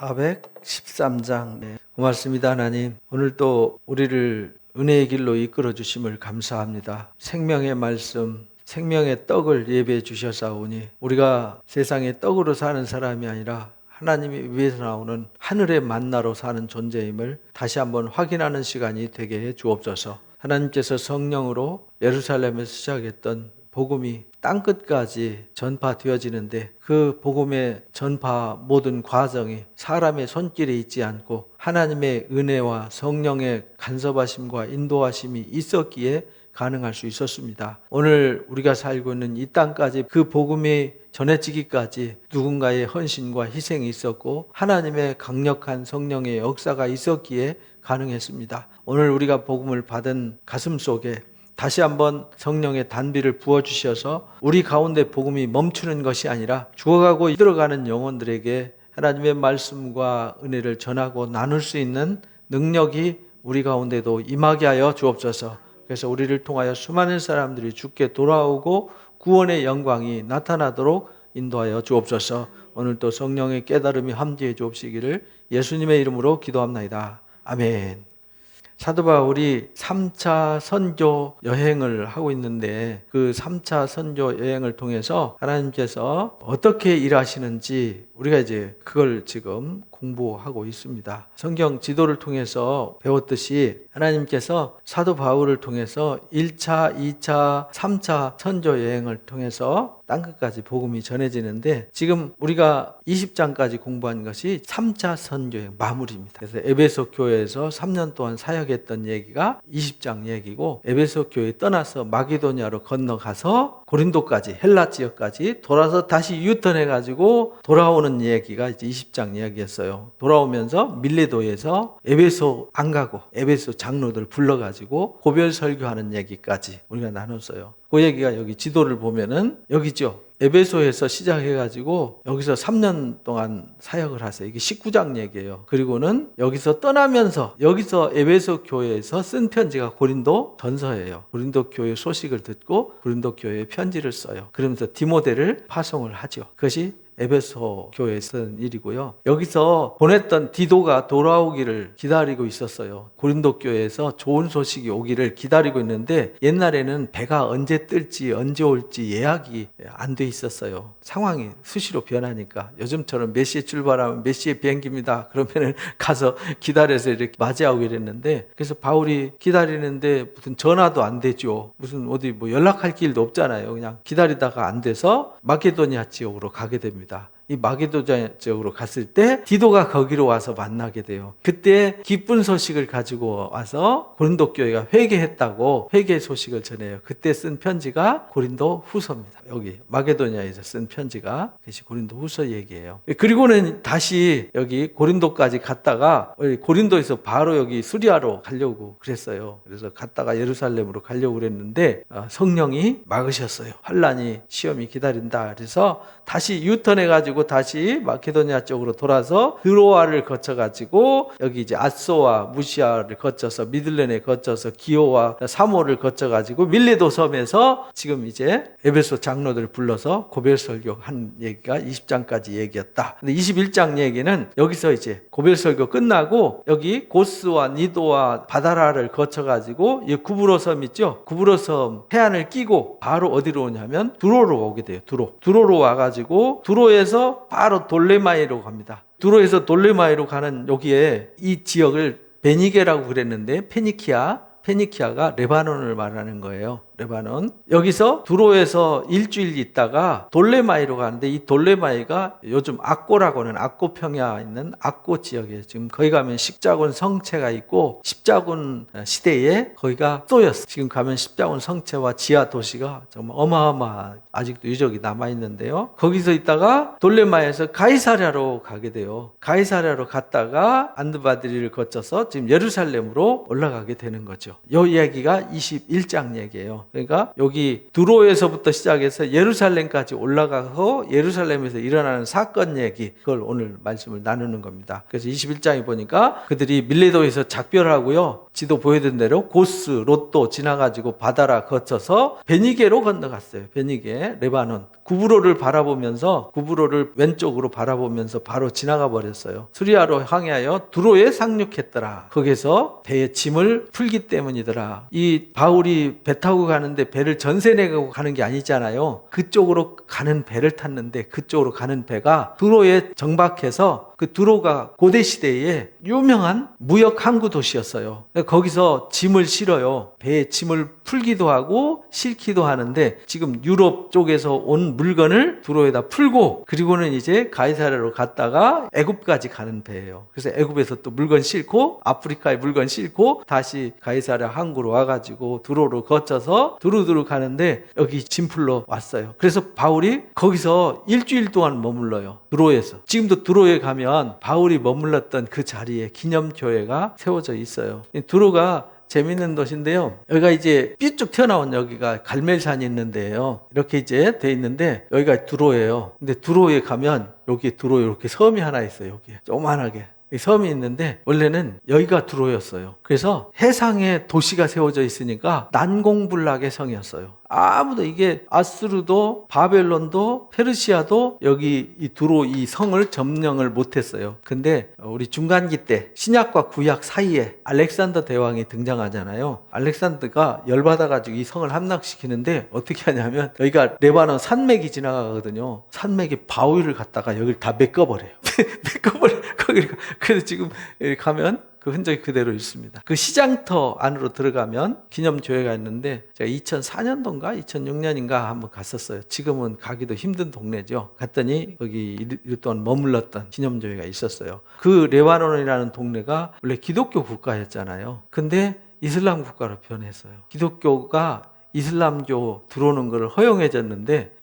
413장. 고맙습니다, 하나님. 오늘 또 우리를 은혜의 길로 이끌어 주심을 감사합니다. 생명의 말씀, 생명의 떡을 예배해 주셔사오니 우리가 세상의 떡으로 사는 사람이 아니라 하나님이 위에서 나오는 하늘의 만나로 사는 존재임을 다시 한번 확인하는 시간이 되게 해 주옵소서. 하나님께서 성령으로 예루살렘에서 시작했던 복음이 땅끝까지 전파되어지는데 그 복음의 전파 모든 과정이 사람의 손길에 있지 않고 하나님의 은혜와 성령의 간섭하심과 인도하심이 있었기에 가능할 수 있었습니다. 오늘 우리가 살고 있는 이 땅까지 그 복음이 전해지기까지 누군가의 헌신과 희생이 있었고 하나님의 강력한 성령의 역사가 있었기에 가능했습니다. 오늘 우리가 복음을 받은 가슴 속에 다시 한번 성령의 단비를 부어주셔서 우리 가운데 복음이 멈추는 것이 아니라 죽어가고 들어가는 영혼들에게 하나님의 말씀과 은혜를 전하고 나눌 수 있는 능력이 우리 가운데도 임하게 하여 주옵소서. 그래서 우리를 통하여 수많은 사람들이 주께 돌아오고 구원의 영광이 나타나도록 인도하여 주옵소서. 오늘도 성령의 깨달음이 함께해 주옵시기를 예수님의 이름으로 기도합나이다. 아멘. 사도 바울이 3차 선교 여행을 하고 있는데 그 3차 선교 여행을 통해서 하나님께서 어떻게 일하시는지 우리가 이제 그걸 지금 공부하고 있습니다. 성경 지도를 통해서 배웠듯이 하나님께서 사도 바울을 통해서 1차, 2차, 3차 선교 여행을 통해서 땅끝까지 복음이 전해지는데 지금 우리가 20장까지 공부한 것이 3차 선교 여행 마무리입니다. 그래서 에베소 교회에서 3년 동안 사역했던 얘기가 20장 얘기고 에베소 교회 떠나서 마게도냐로 건너가서 고린도까지 헬라 지역까지 돌아서 다시 유턴해가지고 돌아오는 얘기가 이제 20장 이야기였어요. 돌아오면서 밀레도에서 에베소 안 가고 에베소 장로들 불러가지고 고별 설교하는 얘기까지 우리가 나눴어요. 그 얘기가 여기 지도를 보면은 여기죠. 에베소에서 시작해가지고 여기서 3년 동안 사역을 하세요. 이게 19장 얘기예요. 그리고는 여기서 떠나면서 여기서 에베소 교회에서 쓴 편지가 고린도 전서예요. 고린도 교회 소식을 듣고 고린도 교회에 편지를 써요. 그러면서 디모데를 파송을 하죠. 그것이 에베소 교회에 쓴 일이고요. 여기서 보냈던 디도가 돌아오기를 기다리고 있었어요. 고린도 교회에서 좋은 소식이 오기를 기다리고 있는데 옛날에는 배가 언제 뜰지 언제 올지 예약이 안 돼 있었어요. 상황이 수시로 변하니까 요즘처럼 몇 시에 출발하면 몇 시에 비행기입니다. 그러면은 가서 기다려서 이렇게 맞이하고 이랬는데 그래서 바울이 기다리는데 무슨 전화도 안 되죠. 무슨 어디 뭐 연락할 길도 없잖아요. 그냥 기다리다가 안 돼서 마게도니아 지역으로 가게 됩니다. 이 마게도냐 지역으로 갔을 때 디도가 거기로 와서 만나게 돼요. 그때 기쁜 소식을 가지고 와서 고린도 교회가 회개했다고 회개 소식을 전해요. 그때 쓴 편지가 고린도 후서입니다. 여기 마게도냐에서 쓴 편지가 그것이 고린도 후서 얘기예요. 그리고는 다시 여기 고린도까지 갔다가 고린도에서 바로 여기 수리아로 가려고 그랬어요. 그래서 갔다가 예루살렘으로 가려고 그랬는데 성령이 막으셨어요. 환난이 시험이 기다린다. 그래서 다시 유턴해가지고 다시 마케도니아 쪽으로 돌아서 드로아를 거쳐가지고 여기 이제 아소와 무시아를 거쳐서 미들렌에 거쳐서 기오와 사모를 거쳐가지고 밀레도 섬에서 지금 이제 에베소 장로들 불러서 고별 설교한 얘기가 20장까지 얘기였다. 근데 21장 얘기는 여기서 이제 고별 설교 끝나고 여기 고스와 니도와 바다라를 거쳐가지고 이 구브로 섬 있죠? 구브로 섬 해안을 끼고 바로 어디로 오냐면 두로로 오게 돼요. 두로로 와가지고 두로에서 바로 돌레마이로 갑니다. 두로에서 돌레마이로 가는 여기에 이 지역을 베니게라고 그랬는데 페니키아가 레바논을 말하는 거예요. 레바논. 여기서 두로에서 일주일 있다가 돌레마이로 가는데 이 돌레마이가 요즘 악고라고는 악고 평야에 있는 악고 지역이에요. 지금 거기 가면 십자군 성체가 있고 십자군 시대에 거기가 쏘였어요. 지금 가면 십자군 성체와 지하 도시가 정말 어마어마한 아직도 유적이 남아있는데요. 거기서 있다가 돌레마이에서 가이사랴로 가게 돼요. 가이사랴로 갔다가 안드바드리를 거쳐서 지금 예루살렘으로 올라가게 되는 거죠. 이 이야기가 21장 얘기예요. 거예요. 그러니까 여기 두로에서부터 시작해서 예루살렘까지 올라가서 예루살렘에서 일어나는 사건 얘기, 그걸 오늘 말씀을 나누는 겁니다. 그래서 21장에 보니까 그들이 밀레도에서 작별하고요, 지도 보여준 대로 고스, 롯도 지나가지고 바다라 거쳐서 베니게로 건너갔어요. 베니게, 레바논. 구브로를 바라보면서, 구브로를 왼쪽으로 바라보면서 바로 지나가 버렸어요. 수리아로 항해하여 두로에 상륙했더라. 거기서 배의 짐을 풀기 때문이더라. 이 바울이 배 타고 가는데 배를 전세 내고 가는 게 아니잖아요. 그쪽으로 가는 배를 탔는데 그쪽으로 가는 배가 두로에 정박해서, 그 두로가 고대 시대에 유명한 무역 항구 도시였어요. 거기서 짐을 실어요. 배에 짐을 풀기도 하고 싣기도 하는데, 지금 유럽 쪽에서 온 물건을 두로에다 풀고, 그리고는 이제 가이사랴로 갔다가 애굽까지 가는 배예요. 그래서 애굽에서 또 물건 싣고, 아프리카에 물건 싣고 다시 가이사랴 항구로 와가지고 두로로 거쳐서 두루두루 가는데, 여기 짐 풀러 왔어요. 그래서 바울이 거기서 일주일 동안 머물러요. 두로에서. 지금도 두로에 가면 바울이 머물렀던 그 자리에 기념교회가 세워져 있어요. 두로가 재밌는 도시인데요. 여기가 이제 삐쭉 튀어나온, 여기가 갈멜산이 있는데요. 이렇게 이제 돼 있는데 여기가 두로예요. 근데 두로에 가면 여기 두로에 이렇게 섬이 하나 있어요. 여기에 조그만하게 이 섬이 있는데, 원래는 여기가 두로였어요. 그래서 해상에 도시가 세워져 있으니까 난공불락의 성이었어요. 아무도, 이게 아수르도 바벨론도 페르시아도 여기 이 두로 이 성을 점령을 못했어요. 근데 우리 중간기 때 신약과 구약 사이에 알렉산더 대왕이 등장하잖아요. 알렉산더가 열받아가지고 이 성을 함락시키는데 어떻게 하냐면, 여기가 레바논 산맥이 지나가거든요. 산맥에 바위를 갖다가 여기를 다 메꿔버려요. 메꿔버려. 그래서 지금 여기 가면 그 흔적이 그대로 있습니다. 그 시장터 안으로 들어가면 기념교회가 있는데, 제가 2004년도인가 2006년인가 한번 갔었어요. 지금은 가기도 힘든 동네죠. 갔더니 거기 일 동안 머물렀던 기념교회가 있었어요. 그 레바논이라는 동네가 원래 기독교 국가였잖아요. 근데 이슬람 국가로 변했어요. 기독교가 이슬람교 들어오는 것을 허용해졌는데,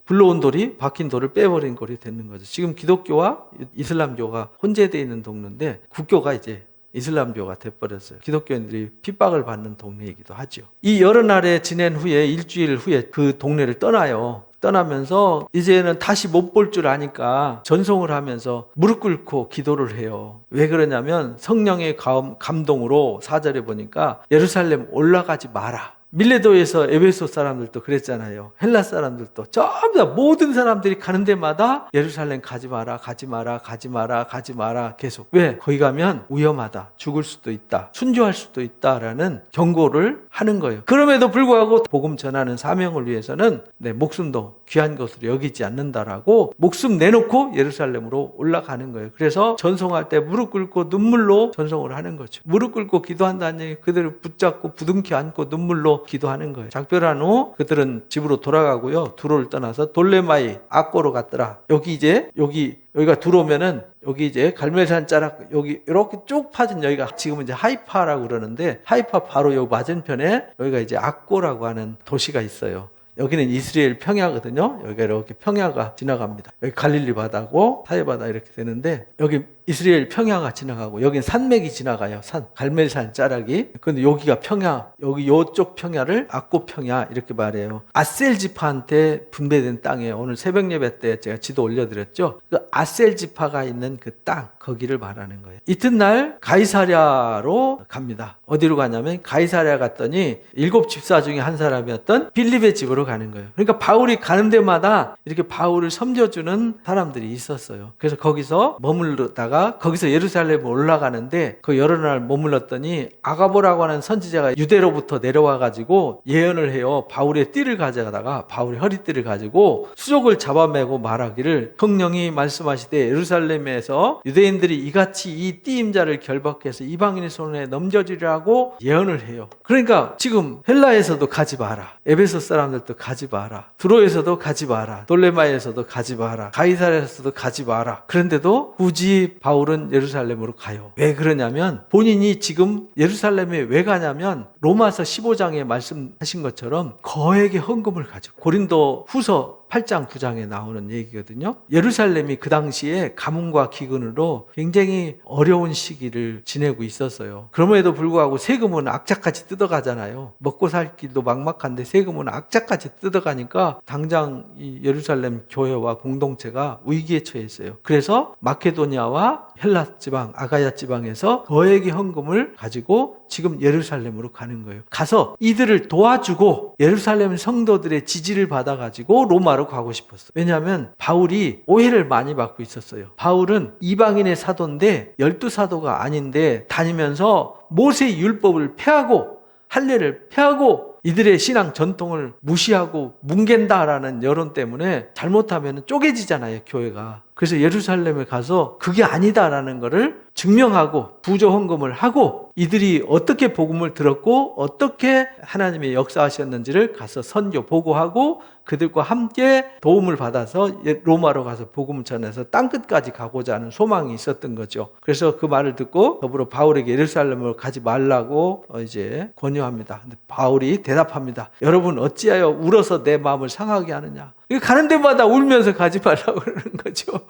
굴러온 돌이 박힌 돌을 빼버린 꼴이 되는 거죠. 지금 기독교와 이슬람교가 혼재되어 있는 동네인데, 국교가 이제 이슬람교가 돼버렸어요. 기독교인들이 핍박을 받는 동네이기도 하죠. 이 여러 날에 지낸 후에, 일주일 후에 그 동네를 떠나요. 떠나면서 이제는 다시 못 볼 줄 아니까 전송을 하면서 무릎 꿇고 기도를 해요. 왜 그러냐면, 성령의 감동으로 4절에 보니까 예루살렘 올라가지 마라. 밀레도에서 에베소 사람들도 그랬잖아요. 헬라 사람들도 전부 다 모든 사람들이 가는 데마다 예루살렘 가지 마라, 가지 마라, 가지 마라, 가지 마라 계속. 왜? 거기 가면 위험하다, 죽을 수도 있다, 순교할 수도 있다라는 경고를 하는 거예요. 그럼에도 불구하고 복음 전하는 사명을 위해서는 내 목숨도 귀한 것으로 여기지 않는다라고 목숨 내놓고 예루살렘으로 올라가는 거예요. 그래서 전송할 때 무릎 꿇고 눈물로 전송을 하는 거죠. 무릎 꿇고 기도한다는 얘기, 그들을 붙잡고 부둥켜 안고 눈물로 기도하는 거예요. 작별한 후 그들은 집으로 돌아가고요. 두로를 떠나서 돌레마이 악고로 갔더라. 여기가 두로면은, 여기 이제 갈멜산 자락, 여기 이렇게 쭉 파진, 여기가 지금은 이제 하이파라고 그러는데, 하이파 바로 여기 맞은편에 여기가 이제 악고라고 하는 도시가 있어요. 여기는 이스라엘 평야거든요. 여기가 이렇게 평야가 지나갑니다. 여기 갈릴리 바다고 타이 바다 이렇게 되는데, 여기 이스라엘 평야가 지나가고, 여긴 산맥이 지나가요. 갈멜산 자락이. 근데 여기가 평야, 여기 요쪽 평야를 악고 평야 이렇게 말해요. 아셀 지파한테 분배된 땅이에요. 오늘 새벽 예배 때 제가 지도 올려드렸죠. 그 아셀 지파가 있는 그 땅, 거기를 말하는 거예요. 이튿날 가이사랴로 갑니다. 어디로 가냐면, 가이사랴 갔더니 7 집사 중에 한 사람이었던 빌립의 집으로 가는 거예요. 그러니까 바울이 가는 데마다 이렇게 바울을 섬겨주는 사람들이 있었어요. 그래서 거기서 머물렀다가 거기서 예루살렘에 올라가는데, 그 여러 날 머물렀더니 아가보라고 하는 선지자가 유대로부터 내려와 가지고 예언을 해요. 바울의 띠를 가져가다가, 바울의 허리띠를 가지고 수족을 잡아매고 말하기를, 성령이 말씀하시되 예루살렘에서 유대인들이 이같이 이 띠임자를 결박해서 이방인의 손에 넘겨주리라고 예언을 해요. 그러니까 지금 헬라에서도 가지 마라, 에베소 사람들도 가지 마라, 두로에서도 가지 마라, 돌레마에서도 가지 마라, 가이사랴에서도 가지 마라. 그런데도 굳이 바울은 예루살렘으로 가요. 왜 그러냐면, 본인이 지금 예루살렘에 왜 가냐면, 로마서 15장에 말씀하신 것처럼 거액의 헌금을 가지고, 고린도 후서 8장 9장에 나오는 얘기거든요. 예루살렘이 그 당시에 가뭄과 기근으로 굉장히 어려운 시기를 지내고 있었어요. 그럼에도 불구하고 세금은 악착같이 뜯어가잖아요. 먹고 살 길도 막막한데 세금은 악착같이 뜯어가니까 당장 이 예루살렘 교회와 공동체가 위기에 처했어요. 그래서 마케도니아와 헬라 지방, 아가야 지방에서 거액의 헌금을 가지고 지금 예루살렘으로 가는 거예요. 가서 이들을 도와주고 예루살렘 성도들의 지지를 받아가지고 로마로 가고 싶었어요. 왜냐하면 바울이 오해를 많이 받고 있었어요. 바울은 이방인의 사도인데 12사도가 아닌데 다니면서 모세의 율법을 폐하고 할례를 폐하고 이들의 신앙 전통을 무시하고 뭉갠다라는 여론 때문에 잘못하면 쪼개지잖아요, 교회가. 그래서 예루살렘에 가서 그게 아니다라는 것을 증명하고 부조 헌금을 하고 이들이 어떻게 복음을 들었고 어떻게 하나님의 역사하셨는지를 가서 선교 보고하고 그들과 함께 도움을 받아서 로마로 가서 복음을 전해서 땅끝까지 가고자 하는 소망이 있었던 거죠. 그래서 그 말을 듣고 더불어 바울에게 예루살렘으로 가지 말라고 이제 권유합니다. 근데 바울이 대답합니다. 여러분 어찌하여 울어서 내 마음을 상하게 하느냐. 가는 데마다 울면서 가지 말라고 그러는 거죠.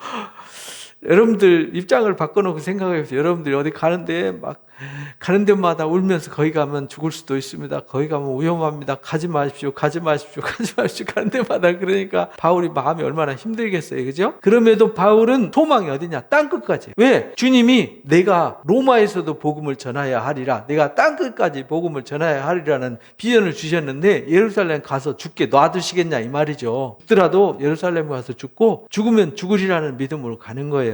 여러분들 입장을 바꿔놓고 생각해보세요. 여러분들이 어디 가는데 가는 데마다 울면서 거기 가면 죽을 수도 있습니다. 거기 가면 위험합니다. 가지 마십시오. 가지 마십시오. 가지 마십시오. 가는 데마다. 그러니까 바울이 마음이 얼마나 힘들겠어요. 그죠? 그럼에도 바울은 소망이 어디냐? 땅끝까지. 왜? 주님이 내가 로마에서도 복음을 전하여야 하리라. 내가 땅끝까지 복음을 전하여야 하리라는 비전을 주셨는데 예루살렘 가서 죽게 놔두시겠냐 이 말이죠. 죽더라도 예루살렘 가서 죽고 죽으면 죽으리라는 믿음으로 가는 거예요.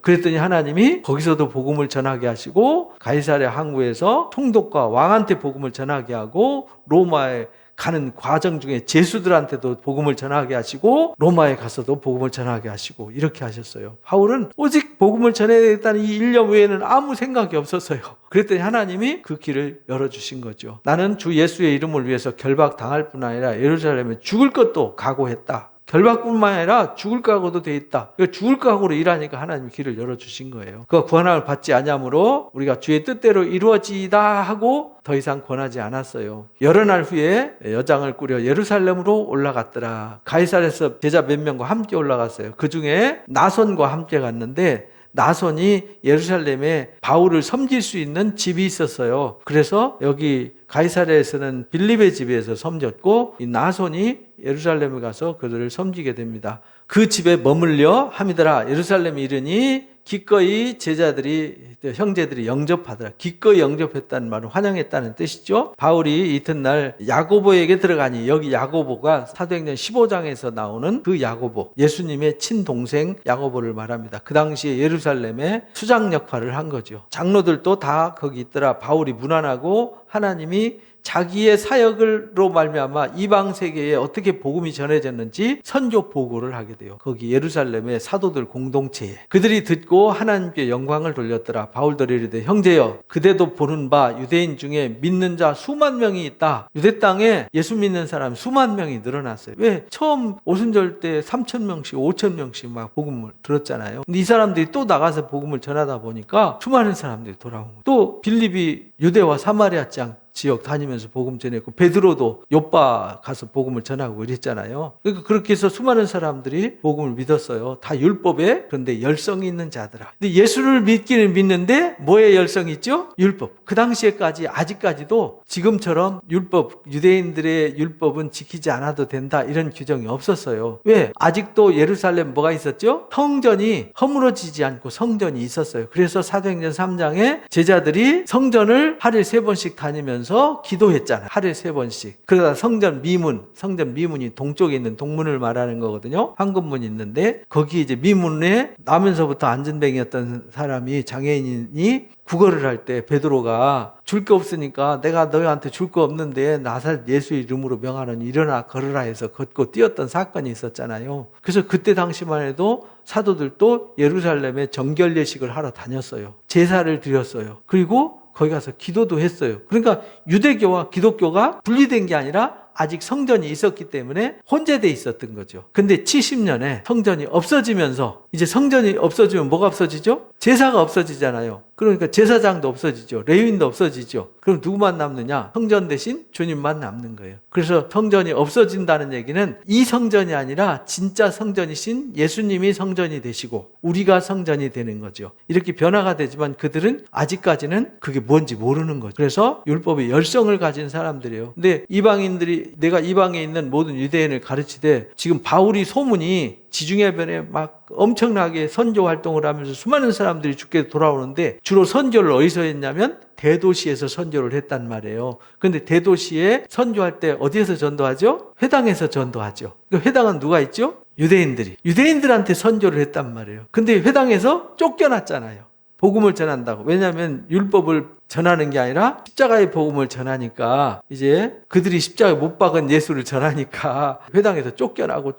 그랬더니 하나님이 거기서도 복음을 전하게 하시고 가이사랴 항구에서 총독과 왕한테 복음을 전하게 하고 로마에 가는 과정 중에 제수들한테도 복음을 전하게 하시고 로마에 가서도 복음을 전하게 하시고 이렇게 하셨어요. 바울은 오직 복음을 전해야겠다는 이 일념 외에는 아무 생각이 없었어요. 그랬더니 하나님이 그 길을 열어주신 거죠. 나는 주 예수의 이름을 위해서 결박당할 뿐 아니라 예루살렘에 죽을 것도 각오했다. 결박뿐만 아니라 죽을 각오도 돼 있다. 죽을 각오로 일하니까 하나님이 길을 열어주신 거예요. 그 권한을 받지 아니하므로 우리가 주의 뜻대로 이루어지다 하고 더 이상 권하지 않았어요. 여러 날 후에 여장을 꾸려 예루살렘으로 올라갔더라. 가이사랴에서 제자 몇 명과 함께 올라갔어요. 그 중에 나손과 함께 갔는데 나손이 예루살렘에 바울을 섬길 수 있는 집이 있었어요. 그래서 여기 가이사랴에서는 빌립의 집에서 섬겼고 이 나손이 예루살렘에 가서 그들을 섬기게 됩니다. 그 집에 머물려 함이더라. 예루살렘에 이르니 기꺼이 제자들이 형제들이 영접하더라. 기꺼이 영접했다는 말은 환영했다는 뜻이죠. 바울이 이튿날 야고보에게 들어가니 여기 야고보가 사도행전 15장에서 나오는 그 야고보, 예수님의 친동생 야고보를 말합니다. 그 당시에 예루살렘에 수장 역할을 한 거죠. 장로들도 다 거기 있더라. 바울이 무난하고 하나님이 자기의 사역으로 말미암아 이방 세계에 어떻게 복음이 전해졌는지 선교 보고를 하게 돼요. 거기 예루살렘의 사도들 공동체에 그들이 듣고 하나님께 영광을 돌렸더라. 바울들이 이르되 형제여 그대도 보는 바 유대인 중에 믿는 자 수만 명이 있다. 유대 땅에 예수 믿는 사람 수만 명이 늘어났어요. 왜? 처음 오순절 때 3,000명씩 5,000명씩 막 복음을 들었잖아요. 근데 이 사람들이 또 나가서 복음을 전하다 보니까 수많은 사람들이 돌아온 거예요. 또 빌립이 유대와 사마리아 지역 다니면서 복음 전했고 베드로도 요빠 가서 복음을 전하고 이랬잖아요. 그러니까 그렇게 해서 수많은 사람들이 복음을 믿었어요. 다 율법에 그런데 열성이 있는 자들아. 근데 예수를 믿기는 믿는데 뭐에 열성이 있죠? 율법. 그 당시에까지 아직까지도 지금처럼 율법, 유대인들의 율법은 지키지 않아도 된다 이런 규정이 없었어요. 왜? 아직도 예루살렘 뭐가 있었죠? 성전이 허물어지지 않고 성전이 있었어요. 그래서 사도행전 3장에 제자들이 성전을 하루에 3번씩 다니면서 기도했잖아요. 하루에 3번씩. 그러다 성전 미문이 동쪽에 있는 동문을 말하는 거거든요. 황금문이 있는데 거기 이제 미문에 나면서부터 안전뱅이였던 사람이 장애인이 구걸을 할 때 베드로가 줄 게 없으니까 내가 너희한테 줄 거 없는데 나살 예수의 이름으로 명하노니 일어나 걸으라 해서 걷고 뛰었던 사건이 있었잖아요. 그래서 그때 당시만 해도 사도들도 예루살렘에 정결 예식을 하러 다녔어요. 제사를 드렸어요. 그리고 거기 가서 기도도 했어요. 그러니까 유대교와 기독교가 분리된 게 아니라 아직 성전이 있었기 때문에 혼재돼 있었던 거죠. 근데 70년에 성전이 없어지면서, 이제 성전이 없어지면 뭐가 없어지죠? 제사가 없어지잖아요. 그러니까 제사장도 없어지죠. 레위인도 없어지죠. 그럼 누구만 남느냐? 성전 대신 주님만 남는 거예요. 그래서 성전이 없어진다는 얘기는 이 성전이 아니라 진짜 성전이신 예수님이 성전이 되시고 우리가 성전이 되는 거죠. 이렇게 변화가 되지만 그들은 아직까지는 그게 뭔지 모르는 거죠. 그래서 율법의 열성을 가진 사람들이에요. 근데 이방인들이, 내가 이방에 있는 모든 유대인을 가르치되, 지금 바울이 소문이 지중해변에 막 엄청나게 선교 활동을 하면서 수많은 사람들이 주께 돌아오는데, 주로 선교를 어디서 했냐면 대도시에서 선교를 했단 말이에요. 근데 대도시에 선교할 때 어디에서 전도하죠? 회당에서 전도하죠. 그 회당은 누가 있죠? 유대인들한테 선교를 했단 말이에요. 근데 회당에서 쫓겨났잖아요. 복음을 전한다고. 왜냐하면 율법을 전하는 게 아니라 십자가의 복음을 전하니까, 이제 그들이 십자가에 못 박은 예수를 전하니까 회당에서 쫓겨나고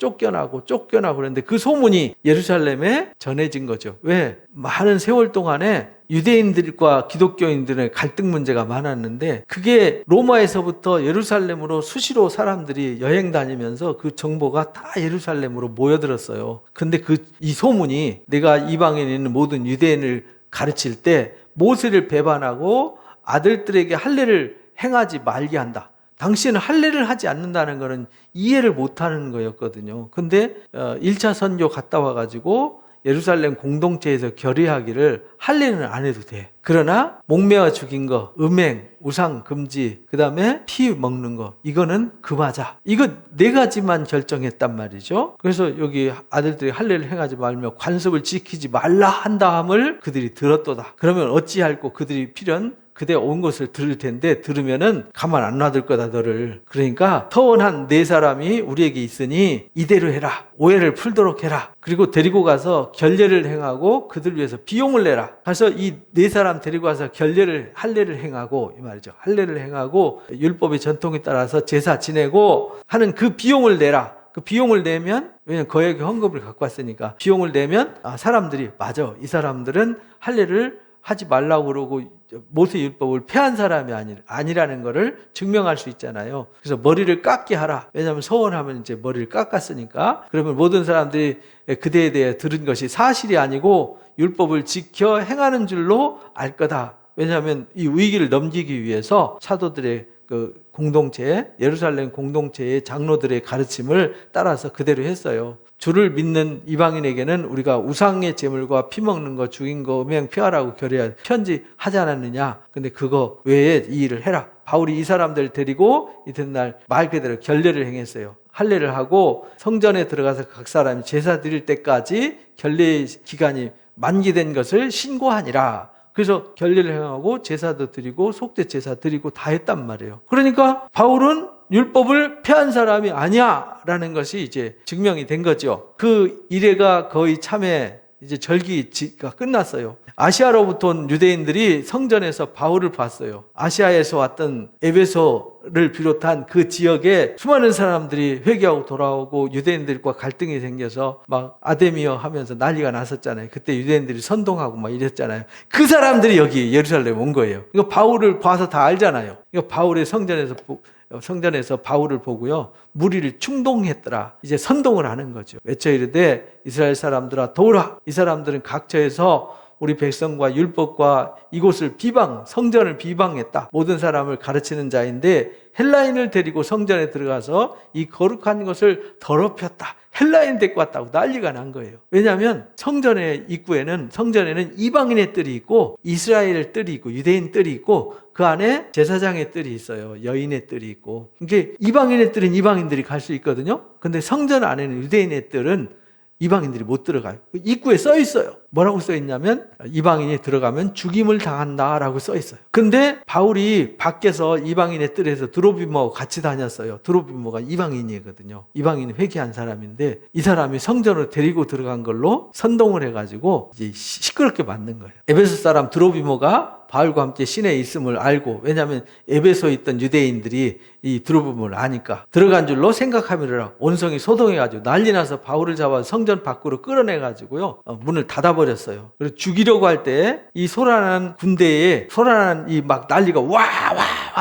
그런데 그 소문이 예루살렘에 전해진 거죠. 왜? 많은 세월 동안에 유대인들과 기독교인들의 갈등 문제가 많았는데, 그게 로마에서부터 예루살렘으로 수시로 사람들이 여행 다니면서 그 정보가 다 예루살렘으로 모여들었어요. 근데 이 소문이, 내가 이방인에 있는 모든 유대인을 가르칠 때 모세를 배반하고 아들들에게 할례를 행하지 말게 한다. 당시에는 할례를 하지 않는다는 것은 이해를 못하는 거였거든요. 근데 1차 선교 갔다 와가지고 예루살렘 공동체에서 결의하기를 할례는 안 해도 돼. 그러나 목매어 죽인 거, 음행, 우상 금지, 그 다음에 피 먹는 거, 이거는 금하자. 이거 4가지만 결정했단 말이죠. 그래서 여기 아들들이 할례를 행하지 말며 관습을 지키지 말라 한 다음을 그들이 들었도다. 그러면 어찌할꼬 그들이 필연 그대 온 것을 들을 텐데, 들으면은 가만 안 놔둘 거다 너를. 그러니까 터원한 4사람이 우리에게 있으니 이대로 해라. 오해를 풀도록 해라. 그리고 데리고 가서 결례를 행하고 그들 위해서 비용을 내라. 그래서 이 4사람 데리고 가서 할례를 행하고, 이 말이죠. 할례를 행하고 율법의 전통에 따라서 제사 지내고 하는 그 비용을 내라. 그 비용을 내면, 왜냐면 거액의 헌금을 갖고 왔으니까, 비용을 내면 사람들이, 맞아, 이 사람들은 할례를 하지 말라고 그러고 모세 율법을 폐한 사람이 아니라는 것을 증명할 수 있잖아요. 그래서 머리를 깎게 하라. 왜냐하면 서원하면 이제 머리를 깎았으니까. 그러면 모든 사람들이 그대에 대해 들은 것이 사실이 아니고 율법을 지켜 행하는 줄로 알 거다. 왜냐하면 이 위기를 넘기기 위해서 사도들의 그 공동체, 예루살렘 공동체의 장로들의 가르침을 따라서 그대로 했어요. 주를 믿는 이방인에게는 우리가 우상의 제물과 피 먹는 거, 죽인 거, 음행 피하라고 편지하지 않았느냐. 근데 그거 외에 이 일을 해라. 바울이 이 사람들 데리고 이튿날 말 그대로 결례를 행했어요. 할례를 하고 성전에 들어가서 각 사람이 제사 드릴 때까지 결례 기간이 만기된 것을 신고하니라. 그래서 결례를 행하고 제사도 드리고 속죄 제사 드리고 다 했단 말이에요. 그러니까 바울은 율법을 폐한 사람이 아니야 라는 것이 이제 증명이 된 거죠. 그 이래가 거의 참에 이제 절기가 끝났어요. 아시아로부터 온 유대인들이 성전에서 바울을 봤어요. 아시아에서 왔던 에베소를 비롯한 그 지역에 수많은 사람들이 회개하고 돌아오고 유대인들과 갈등이 생겨서 막 아데미어 하면서 난리가 났었잖아요. 그때 유대인들이 선동하고 막 이랬잖아요. 그 사람들이 여기 예루살렘 온 거예요. 이거 바울을 봐서 다 알잖아요. 이거 바울의 성전에서 바울을 보고요, 무리를 충동했더라. 이제 선동을 하는 거죠. 외쳐 이르되 이스라엘 사람들아 도우라. 이 사람들은 각처에서 우리 백성과 율법과 이곳을 성전을 비방했다. 모든 사람을 가르치는 자인데 헬라인을 데리고 성전에 들어가서 이 거룩한 것을 더럽혔다. 헬라인 데리고 왔다고 난리가 난 거예요. 왜냐하면 성전의 입구에는, 성전에는 이방인의 뜰이 있고 이스라엘의 뜰이 있고 유대인 뜰이 있고 그 안에 제사장의 뜰이 있어요. 여인의 뜰이 있고. 이게 이방인의 뜰은 이방인들이 갈 수 있거든요. 근데 성전 안에는 유대인의 뜰은 이방인들이 못 들어가요. 입구에 써 있어요. 뭐라고 써 있냐면 이방인이 들어가면 죽임을 당한다라고 써 있어요. 근데 바울이 밖에서 이방인의 뜰에서 드로비모하고 같이 다녔어요. 드로비모가 이방인이거든요. 이방인이 회개한 사람인데 이 사람이 성전으로 데리고 들어간 걸로 선동을 해가지고 이제 시끄럽게 만든 거예요. 에베소 사람 드로비모가 바울과 함께 시내에 있음을 알고, 왜냐하면 에베소에 있던 유대인들이 이 들어봄을 아니까 들어간 줄로 생각하미라. 온성이 소동해가지고 난리 나서 바울을 잡아 성전 밖으로 끌어내가지고요 문을 닫아버렸어요. 그리고 죽이려고 할 때 이 소란한 군대에 소란한 이 막 난리가 와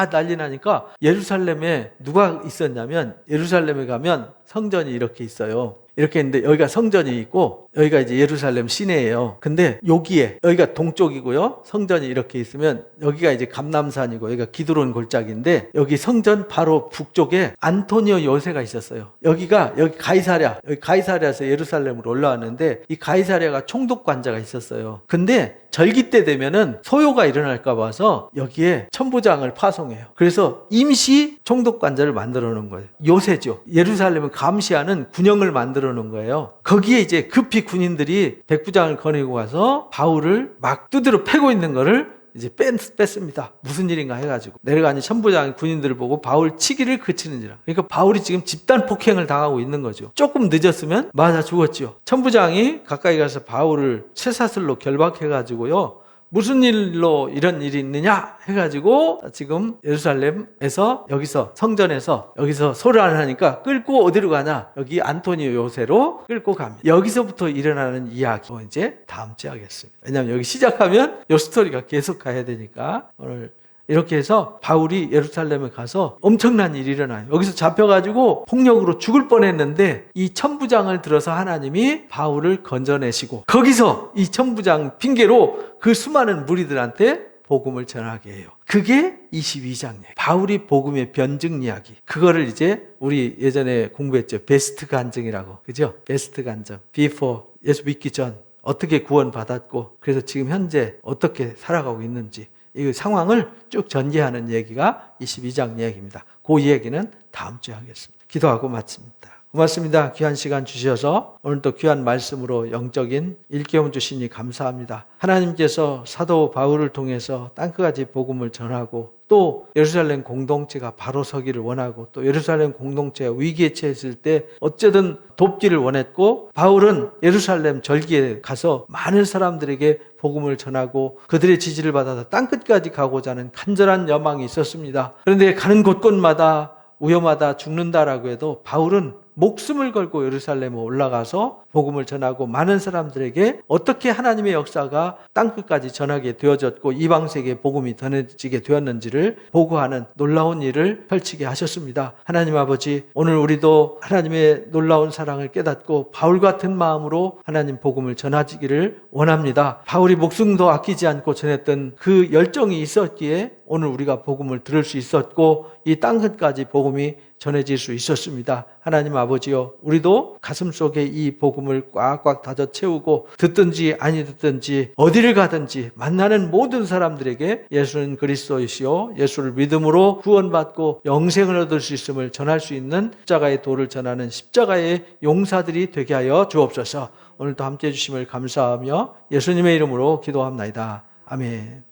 난리 나니까, 예루살렘에 누가 있었냐면, 예루살렘에 가면 성전이 이렇게 있어요. 이렇게 있는데 여기가 성전이 있고 여기가 이제 예루살렘 시내예요. 근데 여기가 동쪽이고요. 성전이 이렇게 있으면 여기가 이제 감람산이고 여기가 기드론 골짜기인데, 여기 성전 바로 북쪽에 안토니오 요새가 있었어요. 여기 가이사랴에서 예루살렘으로 올라왔는데, 이 가이사랴가 총독 관자가 있었어요. 근데 절기 때 되면은 소요가 일어날까 봐서 여기에 천부장을 파송해요. 그래서 임시 총독 관자를 만들어 놓은 거예요. 요새죠. 예루살렘을 감시하는 군영을 만들어 놓은 거예요. 거기에 이제 급히 군인들이 백부장을 거느리고 가서 바울을 막 두드려 패고 있는 거를 이제 뺐습니다. 무슨 일인가 해가지고 내려가니 천부장이 군인들을 보고 바울 치기를 그치는지라. 그러니까 바울이 지금 집단 폭행을 당하고 있는 거죠. 조금 늦었으면 맞아 죽었죠. 천부장이 가까이 가서 바울을 쇠사슬로 결박해가지고요, 무슨 일로 이런 일이 있느냐 해가지고 지금 예루살렘에서 여기서 성전에서 여기서 소란을 하니까 끌고 어디로 가냐, 여기 안토니오 요새로 끌고 갑니다. 여기서부터 일어나는 이야기 이제 다음 주에 하겠습니다. 왜냐하면 여기 시작하면 이 스토리가 계속 가야 되니까. 오늘 이렇게 해서 바울이 예루살렘에 가서 엄청난 일이 일어나요. 여기서 잡혀가지고 폭력으로 죽을 뻔했는데 이 천부장을 들어서 하나님이 바울을 건져내시고, 거기서 이 천부장 핑계로 그 수많은 무리들한테 복음을 전하게 해요. 그게 22장이에요. 바울이 복음의 변증 이야기. 그거를 이제 우리 예전에 공부했죠. 베스트 간증이라고. 그죠? 베스트 간증. Before, 예수 믿기 전 어떻게 구원받았고, 그래서 지금 현재 어떻게 살아가고 있는지, 이 상황을 쭉 전개하는 얘기가 22장 얘기입니다. 그 얘기는 다음 주에 하겠습니다. 기도하고 마칩니다. 고맙습니다. 귀한 시간 주셔서 오늘도 귀한 말씀으로 영적인 일깨움 주시니 감사합니다. 하나님께서 사도 바울을 통해서 땅끝까지 복음을 전하고, 또 예루살렘 공동체가 바로 서기를 원하고, 또 예루살렘 공동체가 위기에 처했을 때 어쨌든 돕기를 원했고, 바울은 예루살렘 절기에 가서 많은 사람들에게 복음을 전하고 그들의 지지를 받아서 땅끝까지 가고자 하는 간절한 여망이 있었습니다. 그런데 가는 곳곳마다 위험하다, 죽는다라고 해도 바울은 목숨을 걸고 예루살렘에 올라가서 복음을 전하고 많은 사람들에게 어떻게 하나님의 역사가 땅끝까지 전하게 되어졌고 이방 세계에 복음이 전해지게 되었는지를 보고하는 놀라운 일을 펼치게 하셨습니다. 하나님 아버지, 오늘 우리도 하나님의 놀라운 사랑을 깨닫고 바울 같은 마음으로 하나님 복음을 전하기를 원합니다. 바울이 목숨도 아끼지 않고 전했던 그 열정이 있었기에 오늘 우리가 복음을 들을 수 있었고 이 땅끝까지 복음이 전해질 수 있었습니다. 하나님 아버지요, 우리도 가슴속에 이 복음을 꽉꽉 다져 채우고 듣든지 아니 듣든지 어디를 가든지 만나는 모든 사람들에게 예수는 그리스도이시오, 예수를 믿음으로 구원받고 영생을 얻을 수 있음을 전할 수 있는 십자가의 도를 전하는 십자가의 용사들이 되게 하여 주옵소서. 오늘도 함께해 주심을 감사하며 예수님의 이름으로 기도합나이다. 아멘.